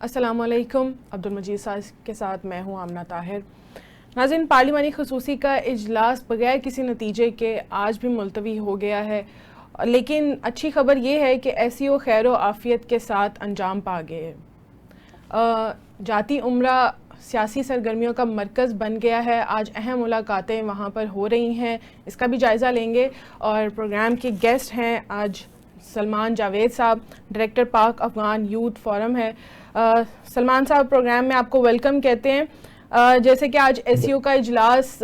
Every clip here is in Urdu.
السلام علیکم. عبدالمجید صاحب کے ساتھ میں ہوں آمنہ طاہر. ناظرین، پارلیمانی خصوصی کا اجلاس بغیر کسی نتیجے کے آج بھی ملتوی ہو گیا ہے، لیکن اچھی خبر یہ ہے کہ ایس سی او خیر و عافیت کے ساتھ انجام پا گئے. جاتی عمرہ سیاسی سرگرمیوں کا مرکز بن گیا ہے. آج اہم ملاقاتیں وہاں پر ہو رہی ہیں، اس کا بھی جائزہ لیں گے. اور پروگرام کے گیسٹ ہیں آج سلمان جاوید صاحب، director Pak Afghan youth forum ہے. سلمان صاحب، پروگرام میں آپ کو ویلکم کہتے ہیں. جیسے کہ آج ایس سی او کا اجلاس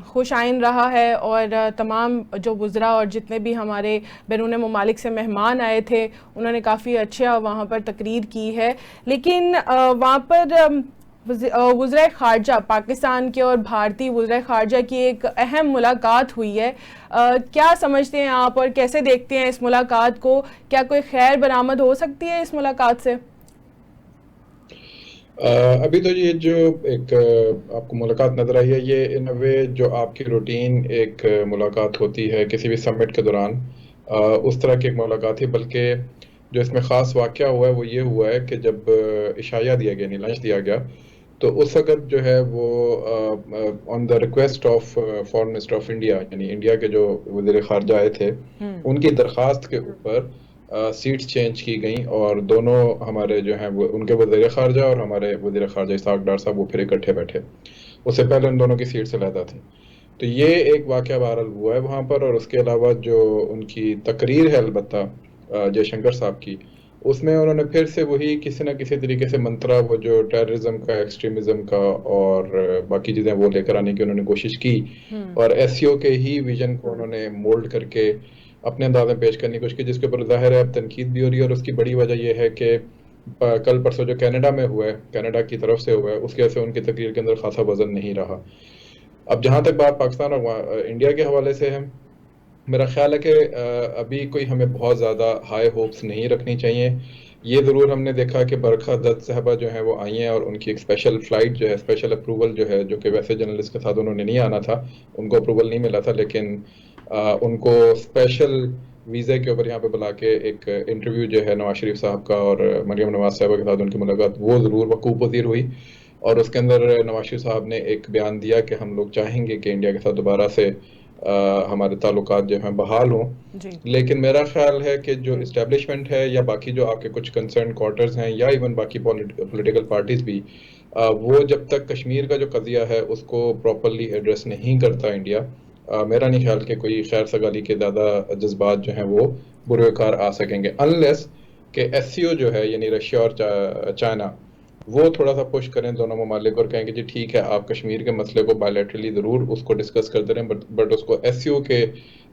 خوش آئند رہا ہے اور تمام جو وزراء اور جتنے بھی ہمارے بیرون ممالک سے مہمان آئے تھے انہوں نے کافی اچھا وہاں پر تقریر کی ہے، لیکن وہاں پر وزرائے خارجہ پاکستان کے اور بھارتی وزرائے خارجہ کی ایک اہم ملاقات ہوئی ہے. کیا سمجھتے ہیں آپ اور کیسے دیکھتے ہیں اس ملاقات کو؟ کیا کوئی خیر برآمد ہو سکتی ہے اس ملاقات سے؟ ابھی تو یہ جو ایک آپ کو ملاقات نظر آئی ہے، یہ ان وے جو آپ کی روٹین ایک ملاقات ہوتی ہے کسی بھی سمٹ کے دوران، اس طرح کی ایک ملاقات تھی. بلکہ جو اس میں خاص واقعہ ہوا ہے وہ یہ ہوا ہے کہ جب عشایہ دیا گیا، یعنی لنچ دیا گیا، تو اس وقت جو ہے وہ on the request of foreign minister of India, یعنی انڈیا کے جو وزیر خارجہ آئے تھے، ان کی درخواست کے اوپر سیٹس چینج کی گئیں اور دونوں ہمارے جو ہیں وہ ان کے وزیر خارجہ اور ہمارے وزیر خارجہ اسحاق ڈار صاحب وہ پھر اکٹھے بیٹھے. اس سے پہلے ان دونوں کی سیٹس علیحدہ تھیں. تو یہ ایک واقعہ بہرحال ہوا ہے وہاں پر. اور اس کے علاوہ جو ان کی تقریر ہے البتہ جے شنکر صاحب کی، اس میں انہوں نے پھر سے وہی کسی نہ کسی طریقے سے منترا، وہ جو ٹیررزم کا، ایکسٹریمزم کا اور باقی چیزیں وہ لے کر آنے کی انہوں نے کوشش کی، اور ایس سی او کے ہی ویژن کو انہوں نے مولڈ کر کے اپنے انداز میں پیش کرنے کی کوشش کی، جس کے اوپر ظاہر ہے اب تنقید بھی ہو رہی ہے. اور اس کی بڑی وجہ یہ ہے کہ کل پرسوں جو کینیڈا میں ہوا ہے، کینیڈا کی طرف سے ہوا ہے، اس کی وجہ سے ان کی تقریر کے اندر خاصا وزن نہیں رہا. اب جہاں تک بات پاکستان اور انڈیا کے حوالے سے ہے، میرا خیال ہے کہ ابھی کوئی ہمیں بہت زیادہ ہائی ہوپس نہیں رکھنی چاہیے. یہ ضرور ہم نے دیکھا کہ برکھا دت صاحبہ جو ہیں وہ آئی ہیں اور ان کی ایک اسپیشل فلائٹ جو ہے، اسپیشل اپروول جو ہے، جو کہ ویسے جرنلسٹ کے ساتھ انہوں نے نہیں آنا تھا، ان کو اپروول نہیں ملا تھا، لیکن ان کو اسپیشل ویزے کے اوپر یہاں پہ بلا کے ایک انٹرویو جو ہے نواز شریف صاحب کا اور مریم نواز صاحبہ کے ساتھ ان کی ملاقات وہ ضرور وقوع پذیر ہوئی. اور اس کے اندر نواز شریف صاحب نے ایک بیان دیا کہ ہم لوگ چاہیں گے کہ انڈیا کے ساتھ دوبارہ سے ہمارے تعلقات جو ہیں بحال ہوں. لیکن میرا خیال ہے کہ جو اسٹیبلشمنٹ ہے یا باقی جو آپ کے کچھ کنسرن کوارٹرز ہیں یا ایون باقی پولیٹیکل پارٹیز بھی، وہ جب تک کشمیر کا جو قضیہ ہے اس کو پراپرلی ایڈریس نہیں کرتا انڈیا، میرا نہیں خیال کہ کوئی خیر سگالی کے زیادہ جذبات جو ہیں وہ بروکار آ سکیں گے، انلیس کہ ایس سی او جو ہے یعنی رشیا اور چائنا وہ تھوڑا سا پش کریں دونوں ممالک اور کہیں کہ جی ٹھیک ہے، آپ کشمیر کے مسئلے کو بائیلیٹرلی ضرور اس کو ڈسکس کرتے رہیں، بٹ اس کو ایس سی او کے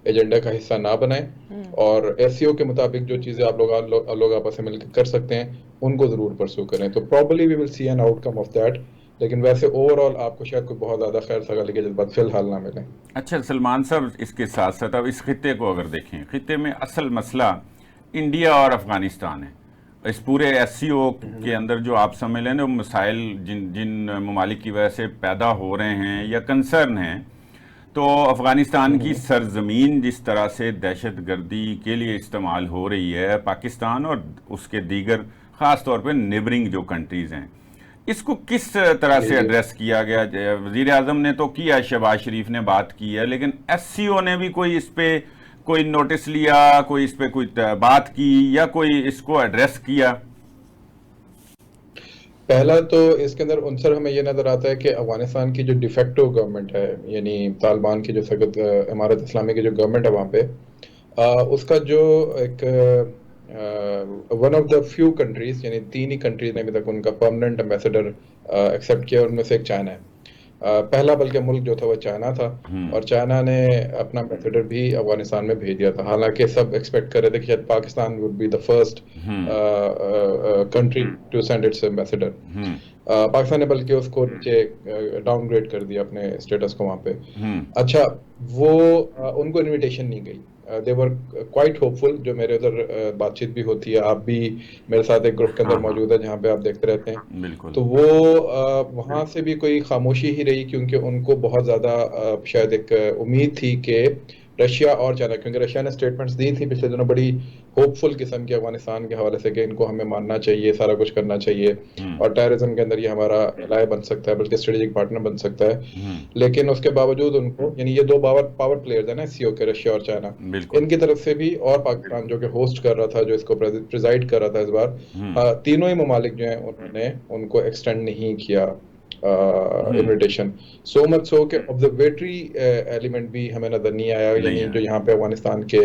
ایجنڈا کا حصہ نہ بنائیں. اور ایس سی او کے مطابق جو چیزیں آپ لوگ آپس میں مل کے کر سکتے ہیں ان کو ضرور پرسو کریں. تو probably we will see an outcome of that. لیکن ویسے اوور آل آپ کو شاید کوئی بہت زیادہ خیر سگالی کے جذبات فی الحال نہ ملیں. اچھا سلمان صاحب، اس کے ساتھ ساتھ اب اس خطے کو اگر دیکھیں، خطے میں اصل مسئلہ انڈیا اور افغانستان ہے. اس پورے ایس سی او کے اندر جو آپ سمجھ لیں وہ مسائل جن ممالک کی وجہ سے پیدا ہو رہے ہیں یا کنسرن ہیں، تو افغانستان کی سرزمین جس طرح سے دہشت گردی کے لیے استعمال ہو رہی ہے، پاکستان اور اس کے دیگر خاص طور پہ نیبرنگ جو کنٹریز ہیں، اس کو کس طرح سے ایڈریس کیا گیا؟ وزیر اعظم نے تو کیا، شہباز شریف نے بات کی ہے، لیکن ایس سی او نے بھی کوئی اس پہ کوئی نوٹس لیا، کوئی اس پہ کوئی بات کی یا کوئی اس کو ایڈریس کیا؟ پہلا تو اس کے اندر عنصر ہمیں یہ نظر آتا ہے کہ افغانستان کی جو ڈیفیکٹو گورنمنٹ ہے، یعنی طالبان کی جو سخت امارت اسلامی کی جو گورنمنٹ ہے وہاں پہ، اس کا جو ایک one of the few countries, یعنی 3 ہی کنٹریز نے ابھی تک ان کا پرماننٹ ایمبیسڈر ایکسیپٹ کیا، ان میں سے ایک چائنا ہے. پہلا بلکہ ملک جو تھا وہ چائنا تھا، اور چائنا نے اپنا ایمبیسڈر بھی افغانستان میں بھیج دیا تھا. حالانکہ سب ایکسپیکٹ کر رہے تھے کہ شاید Pakistan would be the first country to send its ambassador. Pakistan نے بلکہ اس کو نیچے ڈاؤن گریڈ کر دیا اپنے اسٹیٹس کو وہاں پہ. اچھا، وہ ان کو انویٹیشن نہیں گئی. دے ور کوائٹ ہوپ فل. جو میرے ادھر بات چیت بھی ہوتی ہے، آپ بھی میرے ساتھ ایک گروپ کے اندر موجود ہے جہاں پہ آپ دیکھتے رہتے ہیں، تو وہ وہاں سے بھی کوئی خاموشی ہی رہی، کیونکہ ان کو بہت زیادہ شاید ایک امید تھی کہ رشیا اور چائنا, کیونکہ رشیا نے اسٹیٹمنٹس دی تھی پچھلے دنوں بڑی ہوپ فل قسم کی افغانستان کے حوالے سے کہ ان کو ہمیں ماننا چاہیے, سارا کچھ کرنا چاہیے, اور ٹیررزم کے اندر یہ ہمارا الائے بن سکتا ہے, بلکہ اسٹریٹجک پارٹنر بن سکتا ہے. لیکن اس کے باوجود ان کو, یعنی یہ دو پاور پلیئرز ہیں نا SCO کے, رشیا اور چائنا, ان کی طرف سے بھی, اور پاکستان جو کہ ہوسٹ کر رہا تھا, جو اس کو پریزائڈ کر رہا تھا اس بار, تینوں ہی ممالک جو ہیں انہوں نے ان کو ایکسٹینڈ نہیں کیا انویٹیشن. سو مچ سو کہ آبزرویٹری ایلیمنٹ بھی ہمیں نظر نہیں آیا, یعنی جو یہاں پہ افغانستان کے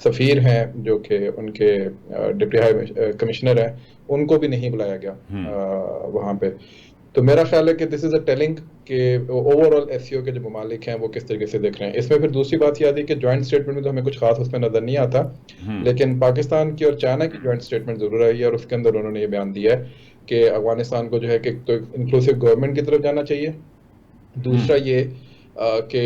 سفیر ہیں جو کہ ان کے ڈپٹی ہائی کمشنر ہیں, ان کو بھی نہیں بلایا گیا وہاں پہ. تو میرا خیال ہے کہ دس از اے ٹیلنگ کہ اوور آل SCO کے جو ممالک ہیں وہ کس طریقے سے دیکھ رہے ہیں. اس میں پھر دوسری بات یہ آتی ہے کہ جوائنٹ اسٹیٹمنٹ میں تو ہمیں کچھ خاص اس میں نظر نہیں آتا, لیکن پاکستان کی اور چائنا کی جوائنٹ اسٹیٹمنٹ ضرور آئی ہے, اور اس کے اندر انہوں نے یہ بیان دیا ہے کہ افغانستان کو جو ہے کہ تو انکلوسیو گورنمنٹ کی طرف جانا چاہیے, دوسرا یہ کہ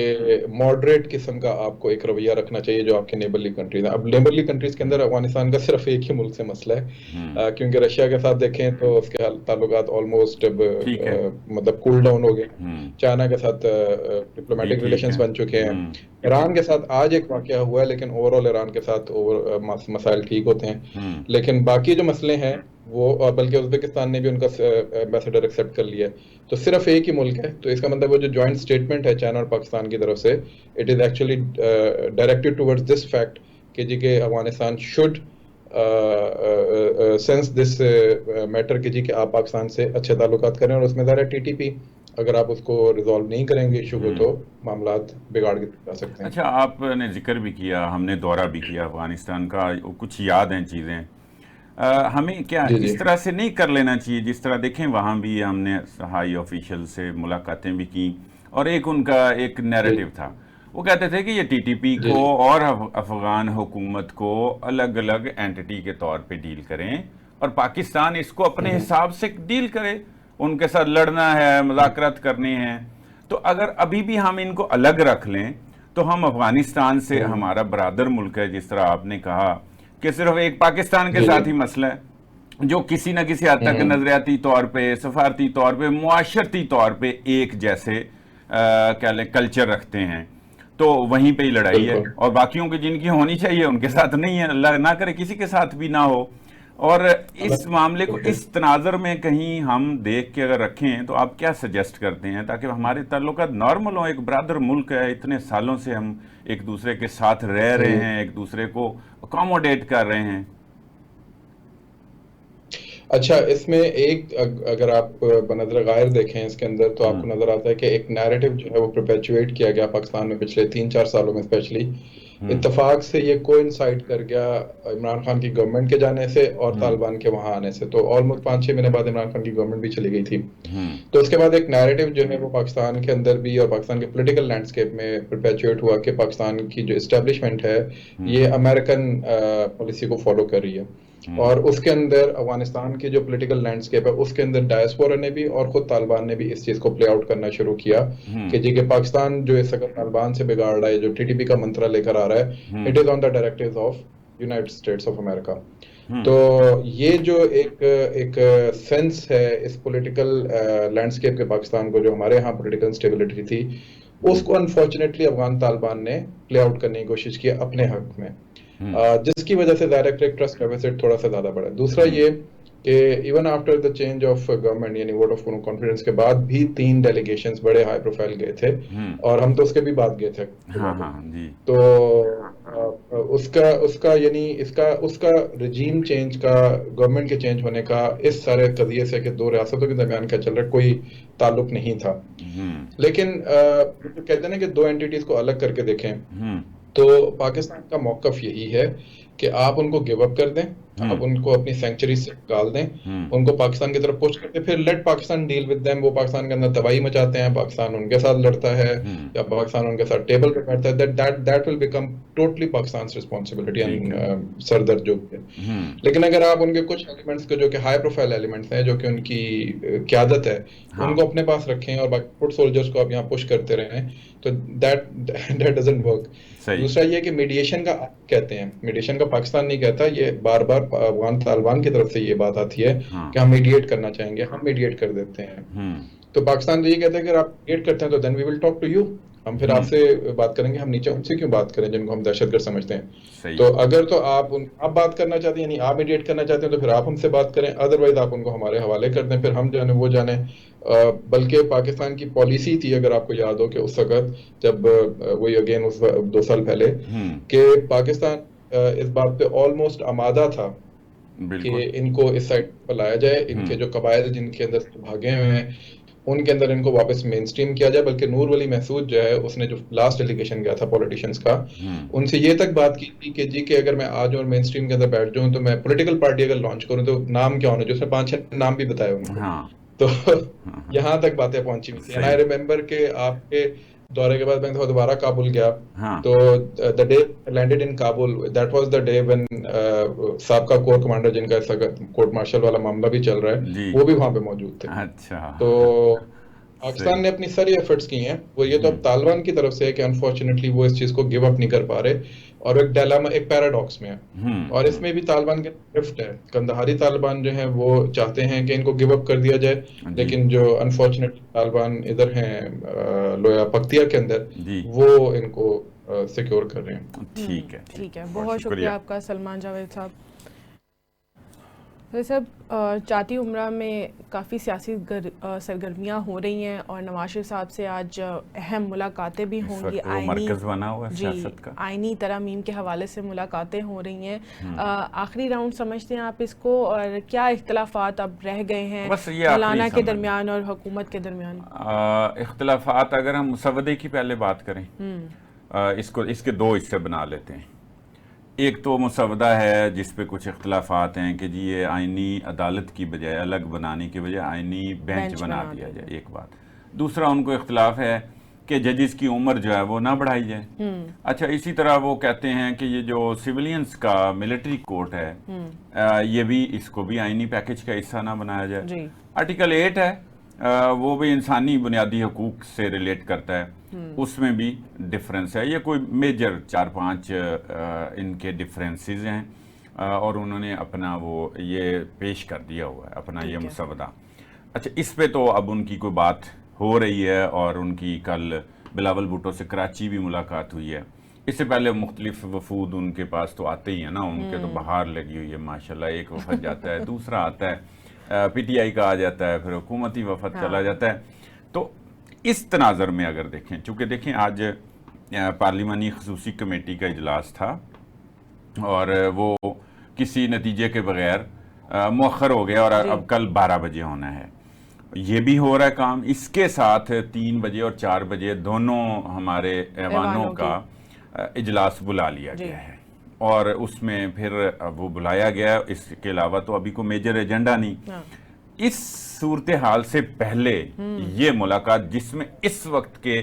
ماڈریٹ قسم کا آپ کو ایک رویہ رکھنا چاہیے جو آپ کے نیبرلی کنٹریز ہیں. اب نیبرلی کنٹریز کے اندر افغانستان کا صرف ایک ہی ملک سے مسئلہ ہے, کیونکہ رشیا کے ساتھ دیکھیں تو اس کے تعلقات آلموسٹ مطلب کول ڈاؤن ہو گئے, چائنا کے ساتھ ڈپلومیٹک ریلیشنز بن چکے ہیں, ایران کے ساتھ آج ایک واقعہ ہوا ہے, لیکن اوور آل ایران کے ساتھ مسائل ٹھیک ہوتے ہیں. لیکن باقی جو مسئلے ہیں وہ, اور بلکہ ازبکستان نے بھی ان کا ایمبیسڈر ایکسیپٹ کر لیا ہے, تو صرف ایک ہی ملک ہے. تو اس کا مطلب وہ جو جوائنٹ اسٹیٹمنٹ ہے چائنا اور پاکستان کی طرف سے, it is actually directed towards this fact کہ جی کہ Afghanistan should sense this matter کہ جی کہ آپ پاکستان سے اچھے تعلقات کریں, اور اس میں ظاہر ہے TTP اگر آپ اس کو ریزالو نہیں کریں گے ایشو کو تو معاملات بگاڑ کے جا سکتے ہیں. اچھا, آپ نے ذکر بھی کیا, ہم نے دورہ بھی کیا افغانستان کا, کچھ یاد ہیں چیزیں, ہمیں کیا اس طرح سے نہیں کر لینا چاہیے جس طرح دیکھیں وہاں بھی ہم نے ہائی آفیشل سے ملاقاتیں بھی کی, اور ایک ان کا ایک نیریٹو تھا, وہ کہتے تھے کہ یہ TTP کو اور افغان حکومت کو الگ الگ اینٹی کے طور پہ ڈیل کریں, اور پاکستان اس کو اپنے حساب سے ڈیل کرے, ان کے ساتھ لڑنا ہے, مذاکرات کرنے ہیں. تو اگر ابھی بھی ہم ان کو الگ رکھ لیں تو ہم افغانستان سے, ہمارا برادر ملک ہے جس طرح آپ نے کہا کہ صرف ایک پاکستان کے ساتھ ہی مسئلہ ہے, جو کسی نہ کسی حد تک نظریاتی طور پہ, سفارتی طور پہ, معاشرتی طور پہ ایک جیسے کیا لیں کلچر رکھتے ہیں, تو وہیں پہ ہی لڑائی ہے, اور باقیوں کی جن کی ہونی چاہیے ان کے ساتھ نہیں ہے, اللہ نہ کرے کسی کے ساتھ بھی نہ ہو. اور اس معاملے کو اس تناظر میں کہیں ہم دیکھ کے اگر رکھیں تو آپ کیا سجیسٹ کرتے ہیں تاکہ ہمارے تعلقات نارمل ہوں؟ ایک برادر ملک ہے, اتنے سالوں سے ہم ایک دوسرے کے ساتھ رہ رہے ہیں, ایک دوسرے کو اکاموڈیٹ کر رہے ہیں. اچھا, اس میں ایک اگر آپ بنظر غائر دیکھیں اس کے اندر تو آپ کو نظر آتا ہے کہ ایک نیریٹو جو ہے وہ پرپیچویٹ کیا گیا پاکستان میں پچھلے 3-4 سالوں میں, اسپیشلی اتفاق سے یہ کوئنسائڈ کر گیا عمران خان کی گورنمنٹ کے جانے سے اور طالبان کے وہاں آنے سے. تو آلموسٹ 5-6 مہینے بعد عمران خان کی گورنمنٹ بھی چلی گئی تھی. تو اس کے بعد ایک نیریٹو جو ہے وہ پاکستان کے اندر بھی اور پاکستان کے پولیٹیکل لینڈسکیپ میں پرپیچویٹ ہوا کہ پاکستان کی جو اسٹیبلشمنٹ ہے یہ امریکن پالیسی کو فالو کر رہی ہے, اور اس کے اندر افغانستان کی جو پولیٹیکل لینڈسکیپ ہے اس کے اندر ڈائسپورا نے بھی اور خود طالبان نے بھی اس چیز کو پلے آؤٹ کرنا شروع کیا کہ جی کہ پاکستان جو اس وقت طالبان سے بگاڑ رہا ہے, جو TTP کا منترا لے کر آ رہا ہے, it is on the directives of United States of America. تو یہ جو ایک سینس ہے اس پولیٹیکل لینڈسکیپ کے پاکستان کو, جو ہمارے یہاں پولیٹیکل انسٹیبلٹی تھی, اس کو انفارچونیٹلی افغان طالبان نے پلے آؤٹ کرنے کی کوشش کی اپنے حق میں, جس کی وجہ سے ڈائریکٹ ٹرسٹ ڈیفیسٹ تھوڑا سا زیادہ بڑھا. دوسرا یہ کہ even after the change of government, یعنی ووٹ آف کانفیڈنس کے بعد بھی 3 ڈیلیگیشنز بڑے ہائی پروفائل گئے تھے, اور ہم تو اس کے بھی بعد گئے تھے. تو اس کا یعنی اس کا رجیم چینج کا, گورنمنٹ کے چینج ہونے کا اس سارے قضیے سے کہ 2 ریاستوں کے درمیان کیا چل رہا ہے کوئی تعلق نہیں تھا. لیکن کہتے ہیں نا کہ 2 اینٹیٹیز کو الگ کر کے دیکھیں, تو پاکستان کا موقف یہی ہے کہ آپ ان کو گیو اپ کر دیں, آپ ان کو اپنی سینکچری سے نکال دیں, ان کو پاکستان کی طرف پوش کرتے, پھر let Pakistan deal with them. وہ پاکستان کے اندر تباہی مچاتے ہیں, پاکستان ان کے ساتھ لڑتا ہے یا پاکستان ان کے ساتھ ٹیبل پہ بیٹھتا ہے, that will become totally Pakistan's responsibility and سردرد جو ہے. لیکن اگر آپ ان کے کچھ ایلیمنٹس کو جو کہ ہائی پروفائل ایلیمنٹس ہیں, جو کہ ان کی قیادت ہے, ان کو اپنے پاس رکھیں اور باقی فٹ سولجرز کو آپ یہاں پش کرتے رہیں, تو that doesn't work. دوسرا یہ کہ میڈیشن کا کہتے ہیں, میڈیشن کا پاکستان نہیں کہتا, یہ بار بار افغان طالبان کی طرف سے یہ بات آتی ہے کہ ہم میڈیٹ کرنا چاہیں گے, ہم میڈیٹ کر دیتے ہیں. تو پاکستان تو یہ کہتا ہے کہ اگر آپ میڈیٹ کرتے ہیں تو then we will talk to you. ہم پھر آپ سے بات کریں گے, ہم نیچے ان سے کیوں بات کریں جن کو ہم دہشت گرد سمجھتے ہیں. صحیح. تو اگر تو آپ بات کرنا چاہتے ہیں, یعنی آپ میڈیٹ کرنا چاہتے ہیں, تو پھر آپ ہم سے بات کریں, ادروائز آپ ان کو ہمارے حوالے کر دیں, پھر ہم جانیں وہ جانیں. بلکہ پاکستان کی پالیسی تھی, اگر آپ کو یاد ہو کہ اس وقت جب وہی اگین اس 2 سال پہلے, کہ پاکستان اس بات پہ آلموسٹ آمادہ تھا کہ ان کو اس سائڈ پر لایا جائے, ان کے جو قبائل جن کے اندر بھاگے ہوئے ہیں ان کے اندر ان کو واپس مین سٹریم کیا جائے. بلکہ نور ولی محسود جو ہے, اس نے جو لاسٹ ڈیلیگیشن گیا تھا پولیٹیشینز کا, ان سے یہ تک بات کی تھی کہ جی کہ اگر میں آ جاؤں اور مین سٹریم کے اندر بیٹھ جاؤں تو میں پولیٹیکل پارٹی اگر لانچ کروں تو نام کیا ہونا, جو اس نے 5-6 نام بھی بتائے ان کو. تو یہاں تک باتیں پہنچی ہوئی تھی. اینڈ آئی ریمبر کہ آپ کے دورے کے بعد میں دوبارہ کابل گیا, تو the day I landed in Kabul, that was the day when سابقہ کور کمانڈر جن کا کورٹ مارشل والا معاملہ بھی چل رہا ہے, وہ بھی وہاں پہ موجود تھے. اچھا. تو پاکستان نے اپنی ساری ایفرٹس کی ہیں, وہ یہ تو اب طالبان کی طرف سے ہے کہ انفارچونیٹلی وہ اس چیز کو گیو اپ نہیں کر پا رہے, اور ایک ڈائلاما, ایک پیراڈاکس میں ہے. اور اس میں بھی طالبان کے ڈرفٹ ہے. کندہاری طالبان جو ہیں وہ چاہتے ہیں کہ ان کو گیو اپ کر دیا جائے, لیکن جو انفارچونیٹلی طالبان ادھر ہیں لویا پکتیا کے اندر, وہ ان کو سیکیور کر رہے ہیں. ٹھیک ہے, ٹھیک ہے, بہت شکریہ آپ کا سلمان جاوید صاحب. ویسے چاٹی عمرہ میں کافی سیاسی سرگرمیاں ہو رہی ہیں, اور نواز شریف صاحب سے آج اہم ملاقاتیں بھی ہوں گی. آئینی ترامیم کے حوالے سے ملاقاتیں ہو رہی ہیں. آخری راؤنڈ سمجھتے ہیں آپ اس کو, اور کیا اختلافات اب رہ گئے ہیں مولانا کے درمیان اور حکومت کے درمیان؟ اختلافات اگر ہم مسودے کی پہلے بات کریں, اس کے 2 حصے بنا لیتے ہیں. ایک تو مسودہ ہے جس پہ کچھ اختلافات ہیں کہ جی یہ آئینی عدالت کی بجائے, الگ بنانے کی بجائے آئینی بینچ بنا دیا جائے, ایک بات. دوسرا ان کو اختلاف ہے کہ ججز کی عمر جو ہے وہ نہ بڑھائی جائے. اچھا, اسی طرح وہ کہتے ہیں کہ یہ جو سیولینز کا ملٹری کورٹ ہے, یہ بھی, اس کو بھی آئینی پیکج کا حصہ نہ بنایا جائے. آرٹیکل 8 ہے, وہ بھی انسانی بنیادی حقوق سے ریلیٹ کرتا ہے, اس میں بھی ڈفرینس ہے. یہ کوئی میجر 4-5 ان کے ڈفرینسز ہیں, اور انہوں نے اپنا وہ یہ پیش کر دیا ہوا ہے, اپنا یہ مسودہ. اچھا, اس پہ تو اب ان کی کوئی بات ہو رہی ہے, اور ان کی کل بلاول بھٹو سے کراچی بھی ملاقات ہوئی ہے. اس سے پہلے مختلف وفود ان کے پاس تو آتے ہی ہیں نا, ان کے تو بہار لگی ہوئی ہے ماشاءاللہ. ایک وفد جاتا ہے, دوسرا آتا ہے, پی ٹی آئی کا آ جاتا ہے, پھر حکومتی وفد چلا جاتا ہے. تو اس تناظر میں اگر دیکھیں, چونکہ دیکھیں آج پارلیمانی خصوصی کمیٹی کا اجلاس تھا, اور وہ کسی نتیجے کے بغیر مؤخر ہو گیا, اور اب کل 12 بجے ہونا ہے. یہ بھی ہو رہا ہے کام. اس کے ساتھ 3 بجے اور 4 بجے دونوں ہمارے ایوانوں کا اجلاس بلا لیا گیا ہے, اور اس میں پھر وہ بلایا گیا. اس کے علاوہ تو ابھی کوئی میجر ایجنڈا نہیں. اس صورتحال سے پہلے یہ ملاقات, جس میں اس وقت کے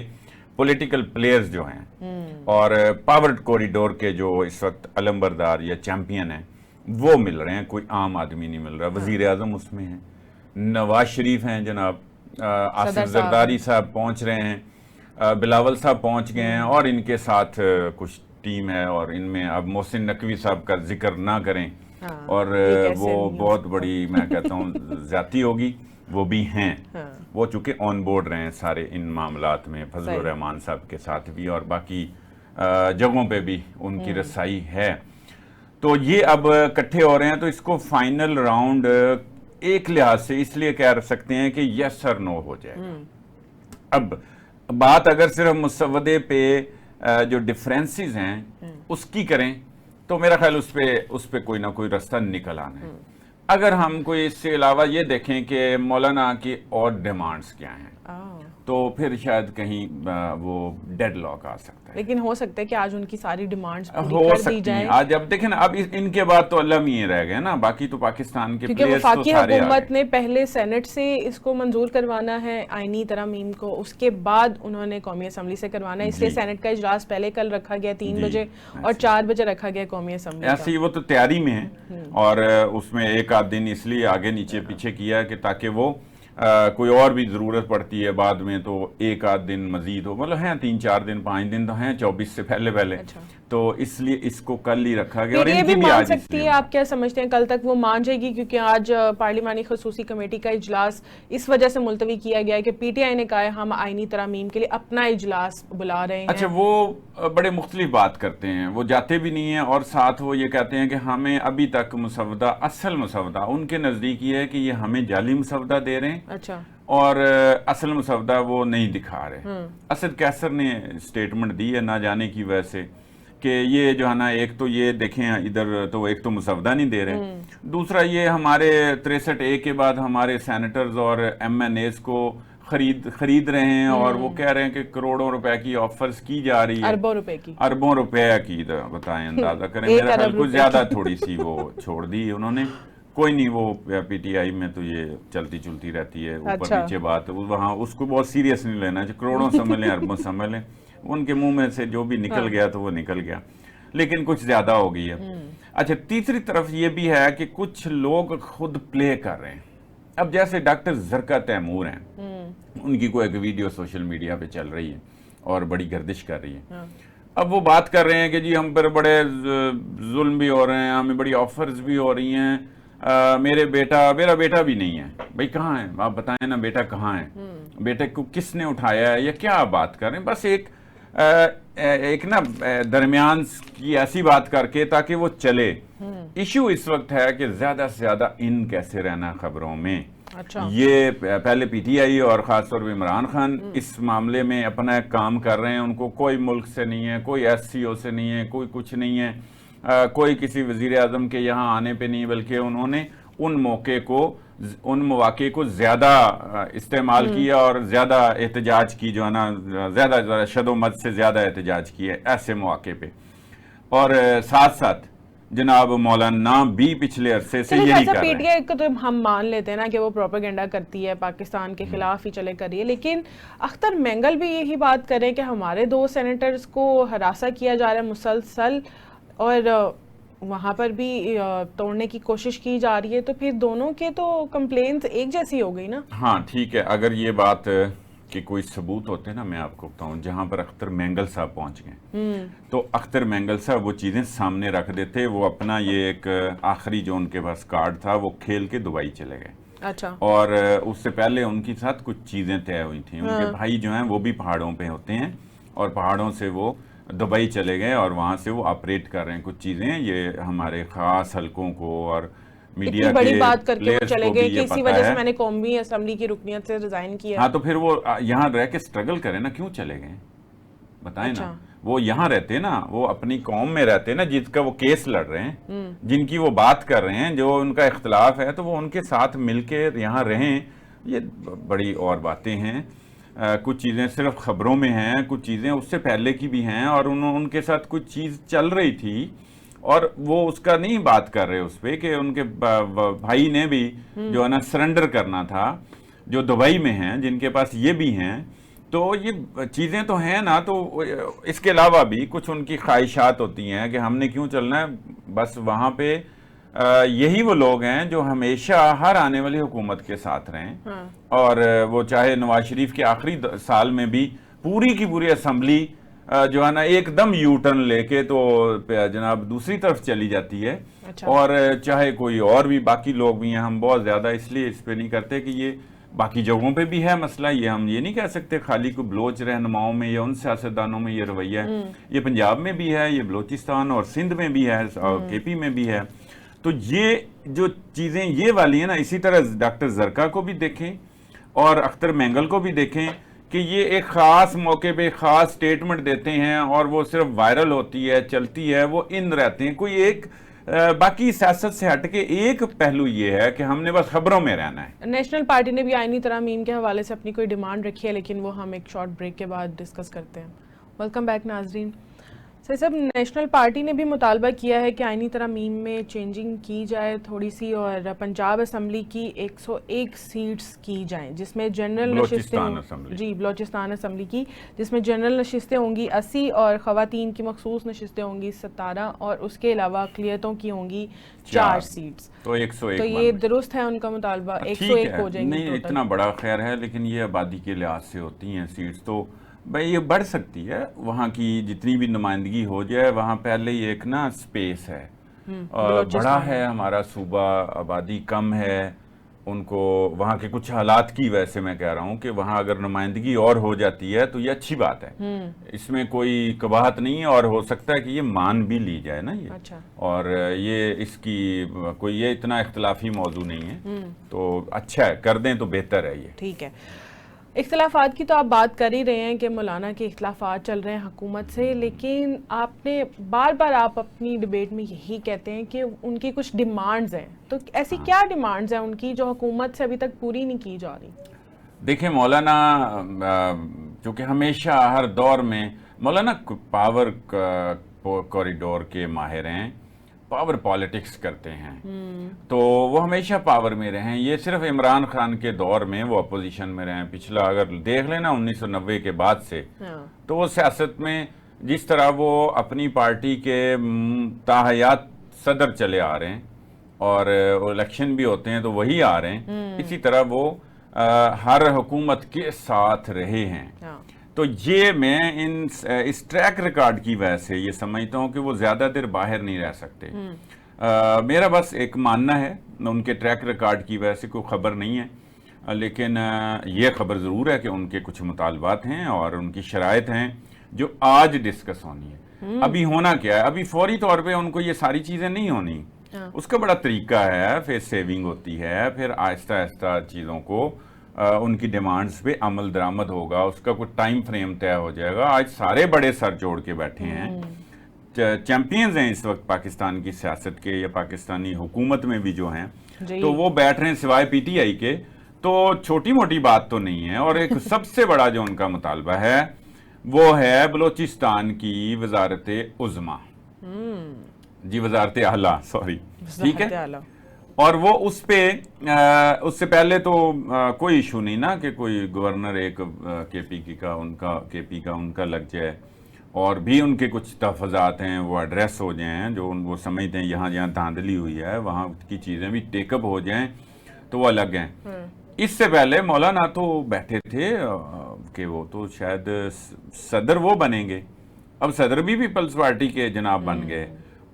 پولیٹیکل پلیئرز جو ہیں اور پاور کوریڈور کے جو اس وقت علمبردار یا چیمپئن ہیں, وہ مل رہے ہیں. کوئی عام آدمی نہیں مل رہا. وزیر اعظم اس میں ہیں, نواز شریف ہیں جناب, آصف زرداری صاحب پہنچ رہے ہیں, بلاول صاحب پہنچ گئے ہیں, اور ان کے ساتھ کچھ ٹیم ہے, اور ان میں اب محسن نقوی صاحب کا ذکر نہ کریں, اور وہ بہت بڑی میں کہتا ہوں زیادتی ہوگی. وہ بھی ہیں, وہ چونکہ آن بورڈ رہے ہیں سارے ان معاملات میں, فضل الرحمان صاحب کے ساتھ بھی, اور باقی جگہوں پہ بھی ان کی رسائی ہے. تو یہ اب اکٹھے ہو رہے ہیں. تو اس کو فائنل راؤنڈ ایک لحاظ سے اس لیے کہہ سکتے ہیں کہ یس اور نو ہو جائے گا. اب بات اگر صرف مسودے پہ جو ڈفرینسز ہیں اس کی کریں تو میرا خیال اس پہ کوئی نہ کوئی راستہ نکل آنا ہے. اگر ہم کوئی اس سے علاوہ یہ دیکھیں کہ مولانا کی اور ڈیمانڈز کیا ہیں, تو پھر شاید کہیں وہ ڈیڈ لاک آ سکتا ہے. لیکن ہو سکتا ہے کہ آج ان کی ساری ڈیمانڈز ہو سکتی ہیں آج. اب دیکھیں نا, اب ان کے بعد تو اللہ میاں رہ گئے نا, باقی تو پاکستان کے کیونکہ وفاقی حکومت نے پہلے سینٹ سے اس کو منظور کروانا ہے آئینی ترامیم کو, اس کے بعد انہوں نے قومی اسمبلی سے کروانا ہے. اس لیے سینٹ کا اجلاس پہلے کل رکھا گیا 3 بجے, اور 4 بجے رکھا گیا قومی اسمبلی. ایسے ہی وہ تو تیاری میں ہے, اور اس میں 1 آدھ دن اس لیے آگے نیچے پیچھے کیا کہ تاکہ وہ کوئی اور بھی ضرورت پڑتی ہے بعد میں تو 1 آدھ دن مزید ہو. مطلب ہیں 3-4 دن 5 دن تو ہیں 24 سے پہلے تو اس لیے اس کو کل ہی رکھا گیا. اور یہ ان بھی کی بھی مان آج سکتی ہے, آپ کیا سمجھتے ہیں کل تک وہ مان جائے گی؟ کیونکہ آج پارلیمانی خصوصی کمیٹی کا اجلاس اس وجہ سے ملتوی کیا گیا ہے کہ پی ٹی آئی نے کہا ہے ہم آئینی ترامیم کے لیے اپنا اجلاس بلا رہے ہیں. اچھا, وہ بڑے مختلف بات کرتے ہیں, وہ جاتے بھی نہیں ہیں اور ساتھ وہ یہ کہتے ہیں کہ ہمیں ابھی تک مسودہ, اصل مسودہ ان کے نزدیک یہ ہے کہ یہ ہمیں جعلی مسودہ دے رہے ہیں. اچھا. اور اصل مسودہ وہ نہیں دکھا رہے. اسد کیسر نے سٹیٹمنٹ دی ہے نہ جانے کی وجہ سے کہ یہ جو ہے نا, ایک تو یہ دیکھیں ادھر تو ایک تو مسودہ نہیں دے رہے, دوسرا یہ ہمارے 63A کے بعد ہمارے سینیٹرز اور ایم این ایز کو خرید رہے ہیں اور وہ کہہ رہے ہیں کہ کروڑوں روپے کی آفرز کی جا رہی ہے, اربوں روپے کی. بتائیں, اندازہ کریں, میرا خیال کچھ زیادہ تھوڑی سی وہ چھوڑ دی انہوں نے. کوئی نہیں, وہ پی ٹی آئی میں تو یہ چلتی چلتی رہتی ہے, اوپر نیچے بات, وہاں اس کو بہت سیریس نہیں لینا, کروڑوں سمجھ لیں اربوں سمجھ لیں, ان کے منہ میں سے جو بھی نکل گیا تو وہ نکل گیا, لیکن کچھ زیادہ ہو گئی ہے. اچھا, تیسری طرف یہ بھی ہے کہ کچھ لوگ خود پلے کر رہے ہیں. اب جیسے ڈاکٹر زرکا تیمور ہیں, ان کی کوئی ایک ویڈیو سوشل میڈیا پہ چل رہی ہے اور بڑی گردش کر رہی ہے. اب وہ بات کر رہے ہیں کہ جی ہم پر بڑے ظلم بھی ہو رہے ہیں, ہمیں بڑی آفرز بھی ہو رہی ہیں, میرا بیٹا بھی نہیں ہے. بھائی کہاں ہے, آپ بتائیں نا, بیٹا کہاں ہے, بیٹے کو کس نے اٹھایا ہے, یا کیا بات کر رہے ہیں؟ بس ایک نا درمیان کی ایسی بات کر کے تاکہ وہ چلے. ایشو اس وقت ہے کہ زیادہ سے زیادہ ان کیسے رہنا خبروں میں. یہ پہلے پی ٹی آئی اور خاص طور پہ عمران خان اس معاملے میں اپنا کام کر رہے ہیں. ان کو کوئی ملک سے نہیں ہے, کوئی ایس سی او سے نہیں ہے, کوئی کچھ نہیں ہے, کوئی کسی وزیر اعظم کے یہاں آنے پہ نہیں, بلکہ انہوں نے ان مواقع کو زیادہ استعمال کیا اور زیادہ احتجاج کی, جو ہے نا, زیادہ شد و مد سے زیادہ احتجاج کیے ایسے مواقع پہ. اور ساتھ ساتھ جناب مولانا بھی پچھلے عرصے سے یہی کر رہے ہیں. پی ٹی آئی کو تو ہم مان لیتے ہیں نا کہ وہ پروپیگنڈا کرتی ہے, پاکستان کے خلاف ہی چلے کر رہی ہے, لیکن اختر مینگل بھی یہی بات کریں کہ ہمارے 2 سینیٹرز کو ہراساں کیا جا رہا ہے مسلسل, اور وہاں پر بھی توڑنے کی کوشش کی جا رہی ہے, تو پھر دونوں کے تو کمپلینز ایک جیسی ہو گئی نا. ہاں ٹھیک ہے, اگر یہ بات کہ کوئی ثبوت ہوتے نا, میں آپ کو بتاؤں, جہاں پر اختر مینگل صاحب پہنچ گئے تو اختر مینگل صاحب وہ چیزیں سامنے رکھ دیتے. وہ اپنا یہ ایک آخری جو ان کے پاس کارڈ تھا وہ کھیل کے دبئی چلے گئے. اچھا. اور اس سے پہلے ان کے ساتھ کچھ چیزیں طے ہوئی تھیں. ان کے بھائی جو ہیں وہ بھی پہاڑوں پہ ہوتے ہیں, اور پہاڑوں سے وہ دبئی چلے گئے اور وہاں سے وہ آپریٹ کر رہے ہیں کچھ چیزیں. یہ ہمارے خاص حلقوں کو اور میڈیا بڑی بات کر کے وہ چلے گئے کہ اسی وجہ سے میں نے قومی اسمبلی کی رکنیت سے ریزائن کیا. ہاں, تو پھر وہ یہاں رہ کے سٹرگل کریں نا, کیوں چلے گئے بتائیں نا. وہ یہاں رہتے نا, وہ اپنی قوم میں رہتے نا, جس کا وہ کیس لڑ رہے ہیں, جن کی وہ بات کر رہے ہیں, جو ان کا اختلاف ہے, تو وہ ان کے ساتھ مل کے یہاں رہیں. یہ بڑی اور باتیں ہیں. کچھ چیزیں صرف خبروں میں ہیں, کچھ چیزیں اس سے پہلے کی بھی ہیں, اور ان کے ساتھ کچھ چیز چل رہی تھی اور وہ اس کا نہیں بات کر رہے اس پہ کہ ان کے بھائی نے بھی جو ہے نا سرنڈر کرنا تھا, جو دبئی میں ہیں, جن کے پاس یہ بھی ہیں. تو یہ چیزیں تو ہیں نا, تو اس کے علاوہ بھی کچھ ان کی خواہشات ہوتی ہیں کہ ہم نے کیوں چلنا ہے. بس وہاں پہ یہی وہ لوگ ہیں جو ہمیشہ ہر آنے والی حکومت کے ساتھ رہیں, اور وہ چاہے نواز شریف کے آخری سال میں بھی پوری کی پوری اسمبلی جو ہے نا ایک دم یو ٹرن لے کے تو جناب دوسری طرف چلی جاتی ہے. اور چاہے کوئی اور بھی باقی لوگ بھی ہیں. ہم بہت زیادہ اس لیے اس پہ نہیں کرتے کہ یہ باقی جگہوں پہ بھی ہے مسئلہ, یہ ہم یہ نہیں کہہ سکتے خالی کو بلوچ رہنماؤں میں یا ان سیاستدانوں میں یہ رویہ ہے. یہ پنجاب میں بھی ہے, یہ بلوچستان اور سندھ میں بھی ہے, اور کے پی میں بھی ہے. تو یہ جو چیزیں یہ والی ہیں نا, اسی طرح ڈاکٹر زرکا کو بھی دیکھیں اور اختر مینگل کو بھی دیکھیں کہ یہ ایک خاص موقع پہ خاص سٹیٹمنٹ دیتے ہیں اور وہ صرف وائرل ہوتی ہے, چلتی ہے, وہ ان رہتے ہیں. کوئی ایک باقی سیاست سے ہٹ کے ایک پہلو یہ ہے کہ ہم نے بس خبروں میں رہنا ہے. نیشنل پارٹی نے بھی آئینی ترامیم کے حوالے سے اپنی کوئی ڈیمانڈ رکھی ہے, لیکن وہ ہم ایک شارٹ بریک کے بعد ڈسکس کرتے ہیں. ویلکم بیک ناظرین. صاحب, نیشنل پارٹی نے بھی مطالبہ کیا ہے کہ آئینی ترامیم میں چینجنگ کی جائے تھوڑی سی, اور پنجاب اسمبلی کی 101 سیٹس کی جائیں, جس میں جنرل نشستیں بلوچستان اسمبلی کی, جس میں جنرل نشستیں ہوں گی 80 اور خواتین کی مخصوص نشستیں ہوں گی 17, اور اس کے علاوہ اقلیتوں کی ہوں گی 4 سیٹس. تو 101. تو یہ درست ہے ان کا مطالبہ, 101 ہو جائیں گی. نہیں اتنا بڑا خیر ہے, لیکن یہ آبادی کے لحاظ سے ہوتی ہیں سیٹس. تو بھائی یہ بڑھ سکتی ہے، وہاں کی جتنی بھی نمائندگی ہو جائے، وہاں پہلے ہی ایک نا سپیس ہے، بڑا ہے ہمارا صوبہ، آبادی کم ہے، ان کو وہاں کے کچھ حالات کی وجہ سے میں کہہ رہا ہوں کہ وہاں اگر نمائندگی اور ہو جاتی ہے تو یہ اچھی بات ہے، اس میں کوئی قباحت نہیں ہے، اور ہو سکتا ہے کہ یہ مان بھی لی جائے نا یہ، اچھا، اور یہ اس کی کوئی یہ اتنا اختلافی موضوع نہیں ہے، تو اچھا ہے، کر دیں تو بہتر ہے یہ۔ ٹھیک ہے، اختلافات کی تو آپ بات کر ہی رہے ہیں کہ مولانا کے اختلافات چل رہے ہیں حکومت سے، لیکن آپ نے بار بار آپ اپنی ڈیبیٹ میں یہی کہتے ہیں کہ ان کی کچھ ڈیمانڈز ہیں، تو ایسی کیا ڈیمانڈز ہیں ان کی جو حکومت سے ابھی تک پوری نہیں کی جا رہی؟ دیکھیں مولانا چونکہ ہمیشہ ہر دور میں مولانا پاور کوریڈور کے ماہر ہیں، پاور پالیٹکس کرتے ہیں، تو وہ ہمیشہ پاور میں رہے ہیں، یہ صرف عمران خان کے دور میں وہ اپوزیشن میں رہے ہیں، پچھلا اگر دیکھ لینا 1990 کے بعد سے تو وہ سیاست میں جس طرح وہ اپنی پارٹی کے تاحیات صدر چلے آ رہے ہیں اور الیکشن بھی ہوتے ہیں تو وہی آ رہے ہیں، اسی طرح وہ ہر حکومت کے ساتھ رہے ہیں، تو یہ میں اس ٹریک ریکارڈ کی وجہ سے یہ سمجھتا ہوں کہ وہ زیادہ دیر باہر نہیں رہ سکتے۔ میرا بس ایک ماننا ہے، ان کے ٹریک ریکارڈ کی وجہ سے کوئی خبر نہیں ہے، لیکن یہ خبر ضرور ہے کہ ان کے کچھ مطالبات ہیں اور ان کی شرائط ہیں جو آج ڈسکس ہونی ہے۔ ابھی ہونا کیا ہے، ابھی فوری طور پہ ان کو یہ ساری چیزیں نہیں ہونی، اس کا بڑا طریقہ ہے، پھر سیونگ ہوتی ہے، پھر آہستہ آہستہ چیزوں کو ان کی ڈیمانڈز پہ عمل درآمد ہوگا، اس کا کوئی ٹائم فریم طے ہو جائے گا۔ آج سارے بڑے سر جوڑ کے بیٹھے ہیں، چیمپئنز ہیں اس وقت پاکستان کی سیاست کے یا پاکستانی حکومت میں بھی جو ہیں، تو وہ بیٹھ رہے ہیں سوائے پی ٹی آئی کے، تو چھوٹی موٹی بات تو نہیں ہے۔ اور ایک سب سے بڑا جو ان کا مطالبہ ہے وہ ہے بلوچستان کی وزارت عظمیٰ، جی وزارت اعلیٰ، سوری، ٹھیک ہے، اور وہ اس پہ اس سے پہلے تو کوئی ایشو نہیں نا کہ کوئی گورنر ایک کے پی کا ان کا لگ جائے، اور بھی ان کے کچھ تحفظات ہیں وہ ایڈریس ہو جائیں، جو وہ سمجھتے ہیں یہاں جہاں دھاندلی ہوئی ہے وہاں کی چیزیں بھی ٹیک اپ ہو جائیں تو وہ الگ ہیں۔ اس سے پہلے مولانا تو بیٹھے تھے کہ وہ تو شاید صدر وہ بنیں گے، اب صدر بھی پیپلز پارٹی کے جناب بن گئے،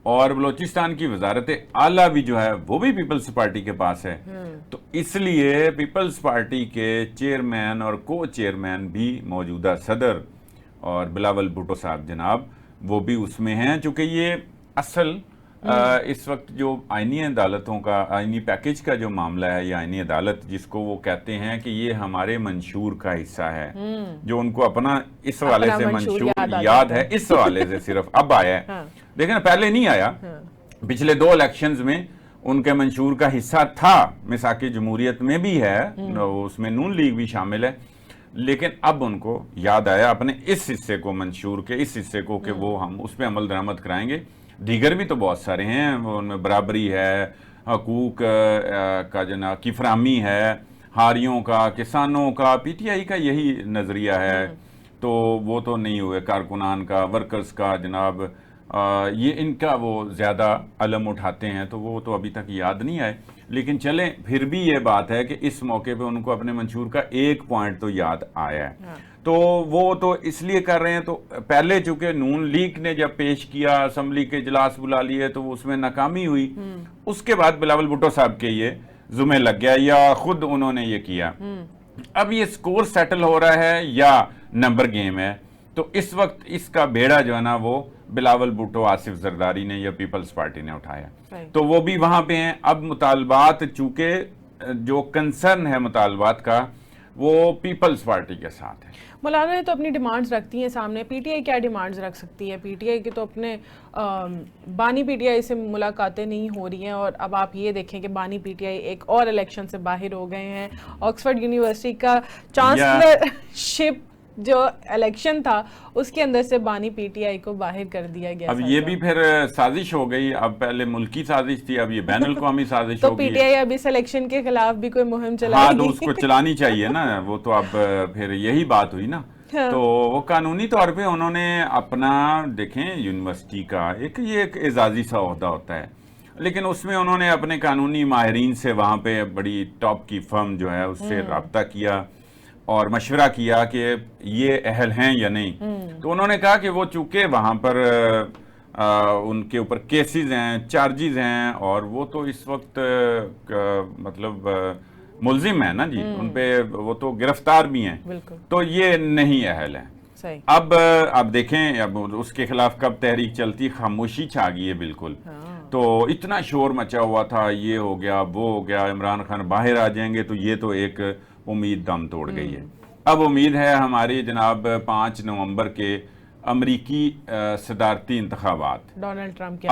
اور بلوچستان کی وزارت اعلیٰ بھی جو ہے وہ بھی پیپلز پارٹی کے پاس ہے، تو اس لیے پیپلز پارٹی کے چیئرمین اور کو چیئرمین بھی موجودہ صدر اور بلاول بھٹو صاحب جناب وہ بھی اس میں ہیں، چونکہ یہ اصل اس وقت جو آئینی عدالتوں کا آئینی پیکج کا جو معاملہ ہے، یا آئینی عدالت جس کو وہ کہتے ہیں کہ یہ ہمارے منشور کا حصہ ہے، جو ان کو اپنا اس حوالے سے منشور یاد ہے، اس حوالے سے صرف اب آیا ہے، دیکھیں پہلے نہیں آیا، پچھلے 2 الیکشنز میں ان کے منشور کا حصہ تھا، میثاق جمہوریت میں بھی ہے، اس میں نون لیگ بھی شامل ہے، لیکن اب ان کو یاد آیا اپنے اس حصے کو، منشور کے اس حصے کو، کہ وہ ہم اس پہ عمل درآمد کرائیں گے۔ دیگر بھی تو بہت سارے ہیں، ان میں برابری ہے، حقوق کا جناب کی فراہمی ہے، ہاریوں کا، کسانوں کا، پی ٹی آئی کا یہی نظریہ ہے، تو وہ تو نہیں ہوئے، کارکنان کا، ورکرز کا جناب، یہ ان کا وہ زیادہ علم اٹھاتے ہیں، تو وہ تو ابھی تک یاد نہیں آئے، لیکن چلیں پھر بھی یہ بات ہے کہ اس موقع پہ ان کو اپنے منشور کا ایک پوائنٹ تو یاد آیا ہے، تو وہ تو اس لیے کر رہے ہیں۔ تو پہلے چونکہ نون لیگ نے جب پیش کیا، اسمبلی کے اجلاس بلا لیے، تو اس میں ناکامی ہوئی، اس کے بعد بلاول بھٹو صاحب کے یہ ذمہ لگ گیا، یا خود انہوں نے یہ کیا، اب یہ سکور سیٹل ہو رہا ہے یا نمبر گیم ہے، تو اس وقت اس کا بیڑا جو ہے نا وہ بلاول بھٹو، آصف زرداری نے یا پیپلز پارٹی نے اٹھایا، تو وہ بھی وہاں پہ ہیں۔ اب مطالبات چونکہ جو کنسرن ہے مطالبات کا وہ پیپلز پارٹی کے ساتھ ہے۔ مولانا نے تو اپنی ڈیمانڈز رکھتی ہیں سامنے، پی ٹی آئی کیا ڈیمانڈز رکھ سکتی ہے؟ پی ٹی آئی کے تو اپنے بانی پی ٹی آئی سے ملاقاتیں نہیں ہو رہی ہیں، اور اب آپ یہ دیکھیں کہ بانی پی ٹی آئی ایک اور الیکشن سے باہر ہو گئے ہیں، آکسفورڈ یونیورسٹی کا چانسلر شپ جو الیکشن تھا اس کے اندر سے بانی پی ٹی آئی کو باہر کر دیا گیا۔ اب یہ بھی پھر سازش ہو گئی، اب پہلے ملکی سازش تھی، اب یہ بین الاقوامی سازش ہو گئی، تو پی ٹی آئی اب اس الیکشن کے خلاف بھی کوئی مہم چلائے گی؟ ہاں تو اس کو چلانی چاہیے نا، وہ تو اب پھر یہی بات ہوئی نا، تو وہ قانونی طور پہ انہوں نے اپنا، دیکھیں یونیورسٹی کا یہ ایک اعزازی سا عہدہ ہوتا ہے، لیکن اس میں انہوں نے اپنے قانونی ماہرین سے، وہاں پہ بڑی ٹاپ کی فرم جو ہے اس سے رابطہ کیا، اور مشورہ کیا کہ یہ اہل ہیں یا نہیں. تو انہوں نے کہا کہ وہ چونکہ وہاں پر ان کے اوپر کیسز ہیں, چارجز ہیں, اور وہ تو اس وقت مطلب ملزم ہیں نا جی, ان پہ وہ تو گرفتار بھی ہیں, تو یہ نہیں اہل ہیں. اب دیکھیں اب اس کے خلاف کب تحریک چلتی, خاموشی چھا گئی ہے بالکل. تو اتنا شور مچا ہوا تھا, یہ ہو گیا وہ ہو گیا, عمران خان باہر آ جائیں گے, تو یہ تو ایک امید دم توڑ گئی ہے. اب امید ہے ہماری جناب 5 نومبر کے امریکی صدارتی انتخابات, ڈونلڈ ٹرمپ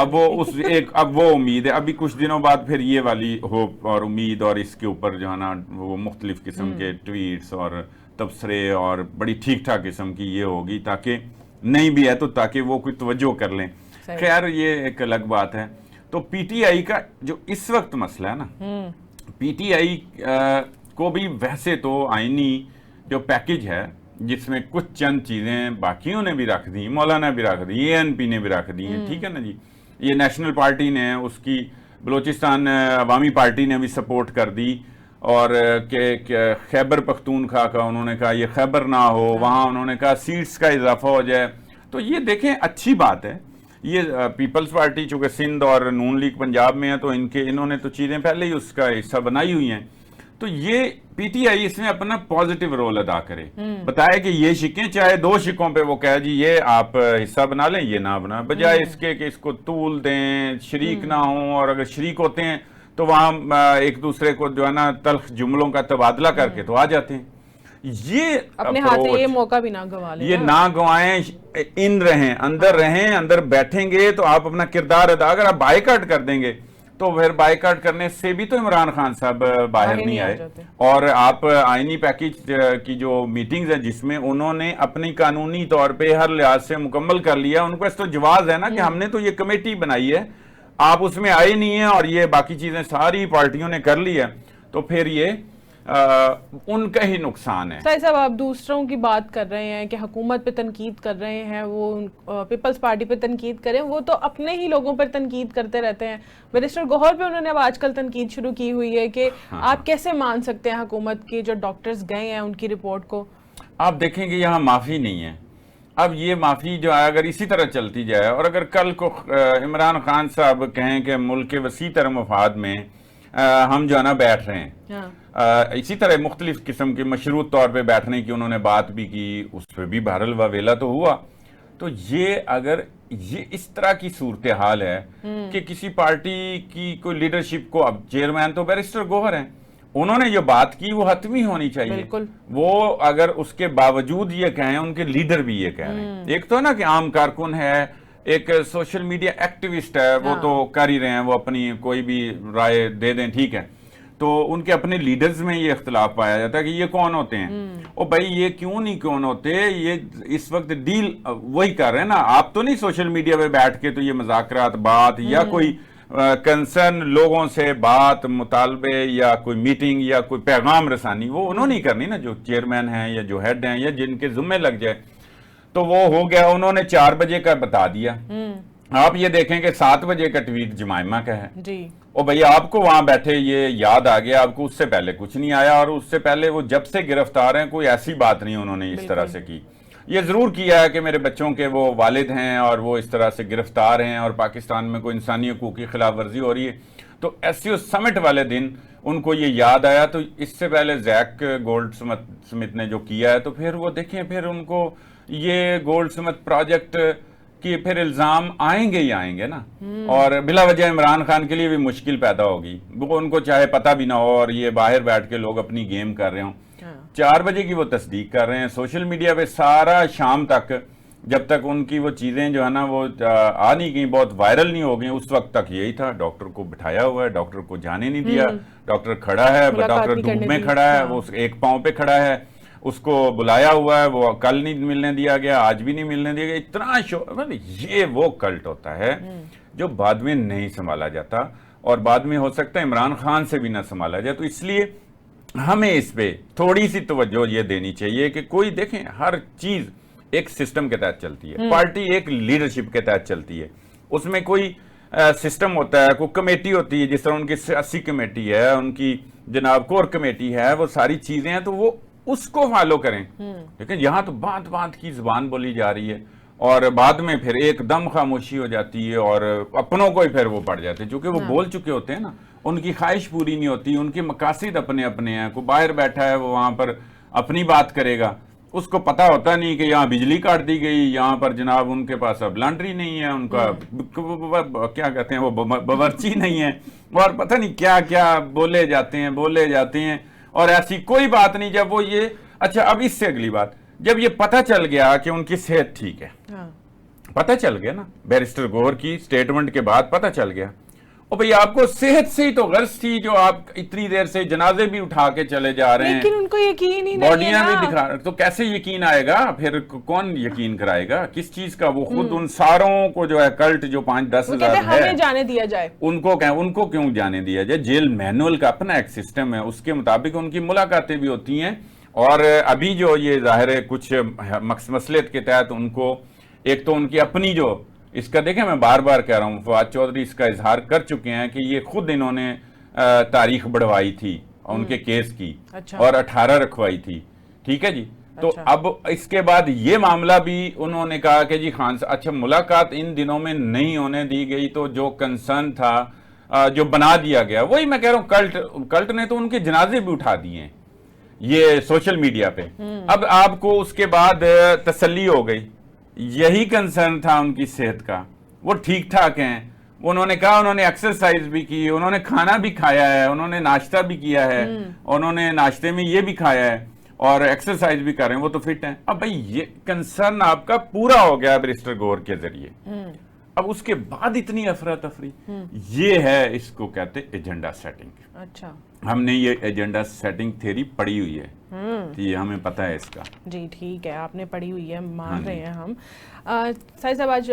اب وہ امید ہے. ابھی کچھ دنوں بعد پھر یہ والی ہوپ اور امید, اور اس کے اوپر جو ہے نا وہ مختلف قسم کے ٹویٹس اور تبصرے اور بڑی ٹھیک ٹھاک قسم کی یہ ہوگی, تاکہ نہیں بھی ہے تو تاکہ وہ کوئی توجہ کر لیں. خیر یہ ایک الگ بات ہے. تو پی ٹی آئی کا جو اس وقت مسئلہ ہے نا, پی ٹی آئی کو بھی ویسے تو آئینی جو پیکج ہے جس میں کچھ چند چیزیں باقیوں نے بھی رکھ دی, مولانا بھی رکھ دی, اے این پی نے بھی رکھ دی ہیں, ٹھیک ہے نا جی. یہ نیشنل پارٹی نے, اس کی بلوچستان عوامی پارٹی نے بھی سپورٹ کر دی, اور کہ خیبر پختونخوا کا انہوں نے کہا یہ خیبر نہ ہو, وہاں انہوں نے کہا سیٹس کا اضافہ ہو جائے. تو یہ دیکھیں اچھی بات ہے. یہ پیپلز پارٹی چونکہ سندھ اور نون لیگ پنجاب میں ہے, تو انہوں نے تو چیزیں پہلے ہی اس کا حصہ بنائی ہوئی ہیں. تو یہ پی ٹی آئی اس میں اپنا پازیٹیو رول ادا کرے, بتائے کہ یہ شکیں, چاہے 2 شکوں پہ وہ کہے جی یہ آپ حصہ بنا لیں, یہ نہ بنا, بجائے اس کے کہ اس کو طول دیں, شریک نہ ہوں, اور اگر شریک ہوتے ہیں تو وہاں ایک دوسرے کو جو ہے نا تلخ جملوں کا تبادلہ کر کے تو آ جاتے ہیں. یہ اپنے ہاتھ یہ موقع بھی نہ گنوا لیں, یہ نہ گنوائیں, اندر رہیں, اندر بیٹھیں گے تو آپ اپنا کردار ادا, اگر آپ بائیکاٹ کر دیں گے تو پھر بائیکاٹ کرنے سے بھی تو عمران خان صاحب باہر نہیں آئے. اور آپ آئینی پیکج کی جو میٹنگز ہیں جس میں انہوں نے اپنی قانونی طور پہ ہر لحاظ سے مکمل کر لیا, ان کو اس تو جواز ہے نا کہ ہم نے تو یہ کمیٹی بنائی ہے, آپ اس میں آئے نہیں ہیں, اور یہ باقی چیزیں ساری پارٹیوں نے کر لی ہے, تو پھر یہ ان کا ہی نقصان ہے. سائی صاحب آپ دوسروں کی بات کر رہے ہیں کہ حکومت پہ تنقید کر رہے ہیں, وہ پیپلز پارٹی پہ تنقید کریں, وہ تو اپنے ہی لوگوں پر تنقید کرتے رہتے ہیں. بیرسٹر گوہر پہ انہوں نے اب آج کل تنقید شروع کی ہوئی ہے کہ آپ کیسے مان سکتے ہیں حکومت کی جو ڈاکٹرز گئے ہیں ان کی رپورٹ کو. آپ دیکھیں گے یہاں معافی نہیں ہے. اب یہ معافی جو ہے اگر اسی طرح چلتی جائے, اور اگر کل کو عمران خان صاحب کہیں کہ ملک کے وسیع تر مفاد میں ہم جو ہے نا بیٹھ رہے ہیں, اسی طرح مختلف قسم کے مشروط طور پہ بیٹھنے کی انہوں نے بات بھی کی, اس پہ بھی بہرحال واویلا تو ہوا. تو یہ اگر یہ اس طرح کی صورتحال ہے کہ کسی پارٹی کی کوئی لیڈرشپ کو, اب چیئرمین تو بیرسٹر گوہر ہیں, انہوں نے جو بات کی وہ حتمی ہونی چاہیے. وہ اگر اس کے باوجود یہ کہیں, ان کے لیڈر بھی یہ کہہ رہے ہیں, ایک تو نا کہ عام کارکن ہے, ایک سوشل میڈیا ایکٹیوسٹ ہے, وہ تو کر ہی رہے ہیں, وہ اپنی کوئی بھی رائے دے دیں, ٹھیک ہے. تو ان کے اپنے لیڈرز میں یہ اختلاف پایا جاتا ہے کہ یہ کون ہوتے ہیں, او بھائی یہ کیوں نہیں کون ہوتے, یہ اس وقت ڈیل وہی کر رہے ہیں نا. آپ تو نہیں سوشل میڈیا پہ بیٹھ کے تو یہ مذاکرات بات یا کوئی کنسرن لوگوں سے بات, مطالبے یا کوئی میٹنگ یا کوئی پیغام رسانی, وہ انہوں نے کرنی نا, جو چیئرمین ہیں یا جو ہیڈ ہیں یا جن کے ذمہ لگ جائے. تو وہ ہو گیا, انہوں نے 4 بجے کا بتا دیا. آپ یہ دیکھیں کہ 7 بجے کا ٹویٹ جمائمہ کا ہے جی, او بھئی آپ کو وہاں بیٹھے یہ یاد آ گیا, آپ کو اس سے پہلے کچھ نہیں آیا, اور اس سے پہلے وہ جب سے گرفتار ہیں کوئی ایسی بات نہیں انہوں نے اس طرح سے کی. یہ ضرور کیا ہے کہ میرے بچوں کے وہ والد ہیں اور وہ اس طرح سے گرفتار ہیں اور پاکستان میں کوئی انسانی حقوق کی خلاف ورزی ہو رہی ہے. تو ایس سی او سمٹ والے دن ان کو یہ یاد آیا. تو اس سے پہلے زیک گولڈ سمتھ نے جو کیا ہے, تو پھر وہ دیکھیں پھر ان کو یہ گولڈ سمتھ پروجیکٹ کہ پھر الزام آئیں گے ہی آئیں گے نا, اور بلا وجہ عمران خان کے لیے بھی مشکل پیدا ہوگی. وہ ان کو چاہے پتہ بھی نہ ہو اور یہ باہر بیٹھ کے لوگ اپنی گیم کر رہے ہوں. 4 بجے کی وہ تصدیق کر رہے ہیں سوشل میڈیا پہ سارا شام تک, جب تک ان کی وہ چیزیں جو ہے نا وہ آ نہیں گئیں, بہت وائرل نہیں ہو گئیں, اس وقت تک یہی تھا. ڈاکٹر کو بٹھایا ہوا ہے, ڈاکٹر کو جانے نہیں دیا, ڈاکٹر کھڑا ہے, ڈاکٹر دھوپ میں کھڑا ہے, وہ ایک پاؤں پہ کھڑا ہے, اس کو بلایا ہوا ہے, وہ کل نہیں ملنے دیا گیا, آج بھی نہیں ملنے دیا گیا. اتنا یہ وہ کلٹ ہوتا ہے جو بعد میں نہیں سنبھالا جاتا, اور بعد میں ہو سکتا ہے عمران خان سے بھی نہ سنبھالا جائے. تو اس لیے ہمیں اس پہ تھوڑی سی توجہ یہ دینی چاہیے کہ کوئی دیکھیں ہر چیز ایک سسٹم کے تحت چلتی ہے, پارٹی ایک لیڈرشپ کے تحت چلتی ہے, اس میں کوئی سسٹم ہوتا ہے, کوئی کمیٹی ہوتی ہے, جس طرح ان کی سیاسی کمیٹی ہے, ان کی جناب کور کمیٹی ہے, وہ ساری چیزیں ہیں, تو وہ اس کو فالو کریں. لیکن یہاں تو بات بات کی زبان بولی جا رہی ہے اور بعد میں پھر ایک دم خاموشی ہو جاتی ہے اور اپنوں کو ہی پھر وہ پڑ جاتے ہیں, چونکہ وہ بول چکے ہوتے ہیں نا, ان کی خواہش پوری نہیں ہوتی, ان کے مقاصد اپنے اپنے ہیں. کوئی باہر بیٹھا ہے وہ وہاں پر اپنی بات کرے گا, اس کو پتا ہوتا نہیں کہ یہاں بجلی کاٹ دی گئی, یہاں پر جناب ان کے پاس اب لانڈری نہیں ہے, ان کا کیا کہتے ہیں وہ باورچی نہیں ہے, اور پتہ نہیں کیا کیا بولے جاتے ہیں اور ایسی کوئی بات نہیں. جب وہ یہ اچھا, اب اس سے اگلی بات, جب یہ پتہ چل گیا کہ ان کی صحت ٹھیک ہے, پتہ چل گیا نا بیرسٹر گوہر کی سٹیٹمنٹ کے بعد پتہ چل گیا, اور بھئی آپ کو صحت سے ہی تو غرض تھی جو آپ اتنی دیر سے جنازے بھی اٹھا کے چلے جا رہے ہیں, لیکن ان کو یقین ہی نہیں باڈیاں بھی دکھا, تو کیسے یقین آئے گا پھر؟ کون یقین کرائے گا کس چیز کا؟ وہ خود ان ساروں کو جو ہے کلٹ جو 5-10 ہزار ہے, ہمیں جانے دیا جائے, ان کو کیوں جانے دیا جائے؟ جیل مینول کا اپنا ایک سسٹم ہے, اس کے مطابق ان کی ملاقاتیں بھی ہوتی ہیں. اور ابھی جو یہ ظاہر ہے کچھ مصلحت کے تحت ان کو, ایک تو ان کی اپنی جو اس کا دیکھیں, میں بار بار کہہ رہا ہوں, فواد چودھری اس کا اظہار کر چکے ہیں کہ یہ خود انہوں نے تاریخ بڑھوائی تھی ان کے کیس کی, اور 18 رکھوائی تھی, ٹھیک ہے جی. تو اب اس کے بعد یہ معاملہ بھی انہوں نے کہا کہ جی خان صاحب, اچھا ملاقات ان دنوں میں نہیں ہونے دی گئی, تو جو کنسرن تھا جو بنا دیا گیا, وہی میں کہہ رہا ہوں, کلٹ نے تو ان کے جنازے بھی اٹھا دیے ہیں یہ سوشل میڈیا پہ. اب آپ کو اس کے بعد تسلی ہو گئی, یہی کنسرن تھا ان کی صحت کا, وہ ٹھیک ٹھاک ہیں. انہوں نے کہا انہوں نے ایکسرسائز بھی کی, انہوں نے کھانا بھی کھایا ہے, انہوں نے ناشتہ بھی کیا ہے, انہوں نے ناشتے میں یہ بھی کھایا ہے اور ایکسرسائز بھی کر رہے ہیں, وہ تو فٹ ہیں. اب بھائی یہ کنسرن آپ کا پورا ہو گیا بیرسٹر گوہر کے ذریعے, اب اس کے بعد اتنی افراتفری, یہ ہے اس کو کہتے ایجنڈا سیٹنگ. اچھا, ہم نے یہ ایجنڈا سیٹنگ تھیوری پڑھی ہوئی ہے, یہ ہمیں پتہ ہے اس کا. جی ٹھیک ہے, آپ نے پڑھی ہوئی ہے, مان رہے ہیں ہم. سعید صاحب, آج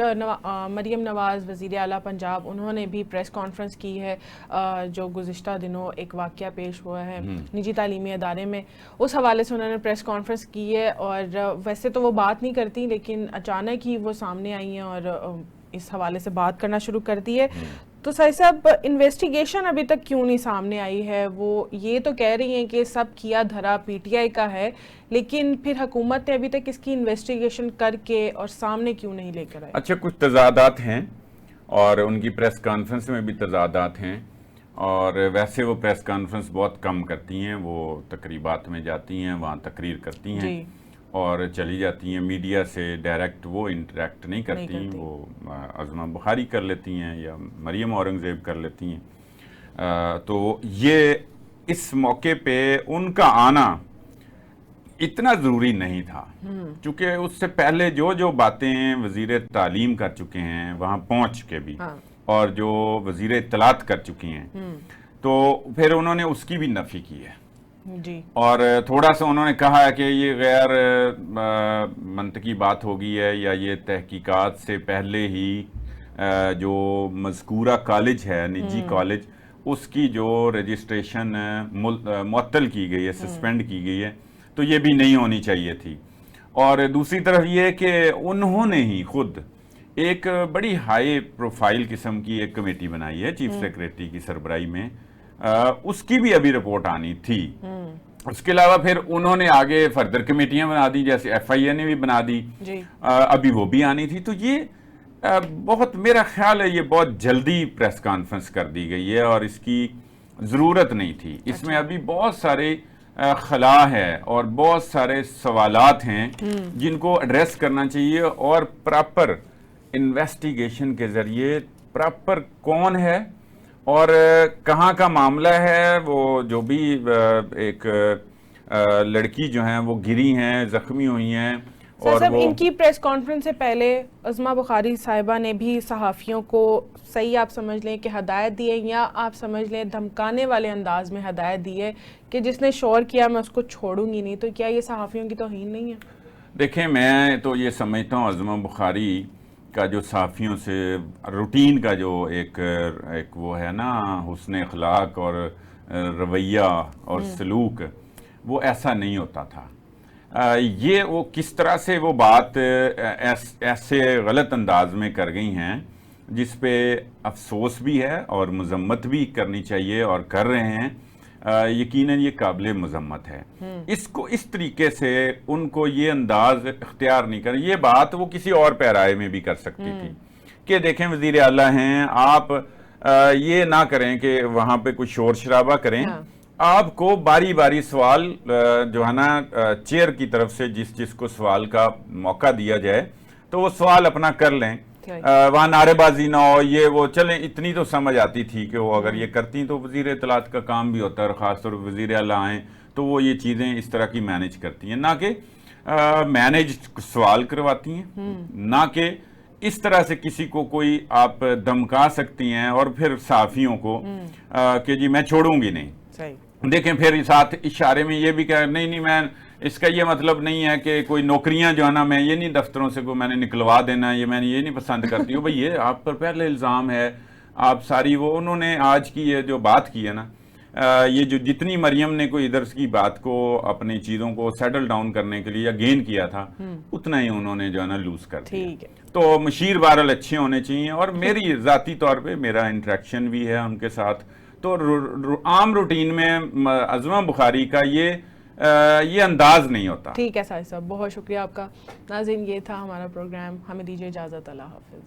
مریم نواز وزیر اعلیٰ پنجاب, انہوں نے بھی پریس کانفرنس کی ہے, جو گزشتہ دنوں ایک واقعہ پیش ہوا ہے نجی تعلیمی ادارے میں, اس حوالے سے انہوں نے پریس کانفرنس کی ہے. اور ویسے تو وہ بات نہیں کرتی, لیکن اچانک ہی وہ سامنے آئی ہیں اور اس حوالے سے بات کرنا شروع کر دی ہے. تو سعید صاحب, انویسٹیگیشن ابھی تک کیوں نہیں سامنے آئی ہے؟ وہ یہ تو کہہ رہی ہیں کہ سب کیا دھرا پی ٹی آئی کا ہے, لیکن پھر حکومت نے ابھی تک اس کی انویسٹیگیشن کر کے اور سامنے کیوں نہیں لے کر آئی؟ اچھا, کچھ تضادات ہیں اور ان کی پریس کانفرنس میں بھی تضادات ہیں, اور ویسے وہ پریس کانفرنس بہت کم کرتی ہیں, وہ تقریبات میں جاتی ہیں, وہاں تقریر کرتی ہیں اور چلی جاتی ہیں. میڈیا سے ڈائریکٹ وہ انٹریکٹ نہیں کرتی, وہ عظمہ بخاری کر لیتی ہیں یا مریم اورنگزیب کر لیتی ہیں. تو یہ اس موقع پہ ان کا آنا اتنا ضروری نہیں تھا, چونکہ اس سے پہلے جو باتیں وزیر تعلیم کر چکے ہیں وہاں پہنچ کے بھی, اور جو وزیر اطلاعات کر چکی ہیں, تو پھر انہوں نے اس کی بھی نفی کی ہے. جی, اور تھوڑا سا انہوں نے کہا ہے کہ یہ غیر منطقی بات ہوگی ہے, یا یہ تحقیقات سے پہلے ہی جو مذکورہ کالج ہے, نجی کالج, اس کی جو رجسٹریشن معطل کی گئی ہے, سسپینڈ کی گئی ہے, تو یہ بھی نہیں ہونی چاہیے تھی. اور دوسری طرف یہ کہ انہوں نے ہی خود ایک بڑی ہائی پروفائل قسم کی ایک کمیٹی بنائی ہے چیف سیکریٹری کی سربراہی میں, اس کی بھی ابھی رپورٹ آنی تھی. اس کے علاوہ پھر انہوں نے آگے فردر کمیٹیاں بنا دی, جیسے ایف آئی اے نے بھی بنا دی, ابھی وہ بھی آنی تھی. تو یہ بہت, میرا خیال ہے یہ بہت جلدی پریس کانفرنس کر دی گئی ہے اور اس کی ضرورت نہیں تھی. اس میں ابھی بہت سارے خلا ہے اور بہت سارے سوالات ہیں جن کو ایڈریس کرنا چاہیے, اور پراپر انویسٹیگیشن کے ذریعے پراپر کون ہے اور کہاں کا معاملہ ہے. وہ جو بھی ایک لڑکی جو ہیں وہ گری ہیں, زخمی ہوئی ہیں, اور صاحب ان کی پریس کانفرنس سے پہلے عظمہ بخاری صاحبہ نے بھی صحافیوں کو صحیح آپ سمجھ لیں کہ ہدایت دی ہے, یا آپ سمجھ لیں دھمکانے والے انداز میں ہدایت دی ہے کہ جس نے شور کیا میں اس کو چھوڑوں گی نہیں. تو کیا یہ صحافیوں کی توہین نہیں ہے؟ دیکھیں, میں تو یہ سمجھتا ہوں عظمہ بخاری کا جو صحافیوں سے روٹین کا جو ایک وہ ہے نا حسن اخلاق اور رویہ اور سلوک, وہ ایسا نہیں ہوتا تھا. یہ وہ کس طرح سے وہ بات ایسے غلط انداز میں کر گئی ہیں جس پہ افسوس بھی ہے اور مذمت بھی کرنی چاہیے, اور کر رہے ہیں. یقیناً یہ قابل مذمت ہے. اس کو اس طریقے سے ان کو یہ انداز اختیار نہیں کریں. یہ بات وہ کسی اور پیرائے میں بھی کر سکتی تھی کہ دیکھیں وزیر اعلیٰ ہیں آپ، یہ نہ کریں کہ وہاں پہ کچھ شور شرابہ کریں. آپ کو باری باری سوال جو ہے نا چیئر کی طرف سے جس کو سوال کا موقع دیا جائے تو وہ سوال اپنا کر لیں، وہاں نعرے بازی نہ ہو. یہ وہ چلیں اتنی تو سمجھ آتی تھی کہ وہ اگر یہ کرتی تو وزیر اطلاعات کا کام بھی ہوتا ہے، اور خاص طور پر وزیر اعلیٰ آئیں تو وہ یہ چیزیں اس طرح کی مینیج کرتی ہیں، نہ کہ مینیج سوال کرواتی ہیں، نہ کہ اس طرح سے کسی کو کوئی آپ دمکا سکتی ہیں اور پھر صحافیوں کو کہ جی میں چھوڑوں گی نہیں. دیکھیں پھر ساتھ اشارے میں یہ بھی کہ نہیں میں اس کا یہ مطلب نہیں ہے کہ کوئی نوکریاں جو ہے نا میں یہ نہیں دفتروں سے میں نے نکلوا دینا، یہ میں نے یہ نہیں پسند کرتی ہوں. بھئی یہ آپ پر پہلے الزام ہے، آپ ساری وہ انہوں نے آج کی یہ جو بات کی ہے نا، یہ جو جتنی مریم نے کوئی ادھر کی بات کو اپنی چیزوں کو سیٹل ڈاؤن کرنے کے لیے یا گین کیا تھا، اتنا ہی انہوں نے جو ہے نا لوز کر دیا. تو مشیر بہرحال اچھے ہونے چاہیے، اور میری ذاتی طور پہ میرا انٹریکشن بھی ہے ان کے ساتھ. تو عام روٹین میں عظمہ بخاری کا یہ انداز نہیں ہوتا. ٹھیک ہے ساجد صاحب، بہت شکریہ آپ کا. ناظرین یہ تھا ہمارا پروگرام، ہمیں دیجیے اجازت. اللہ حافظ.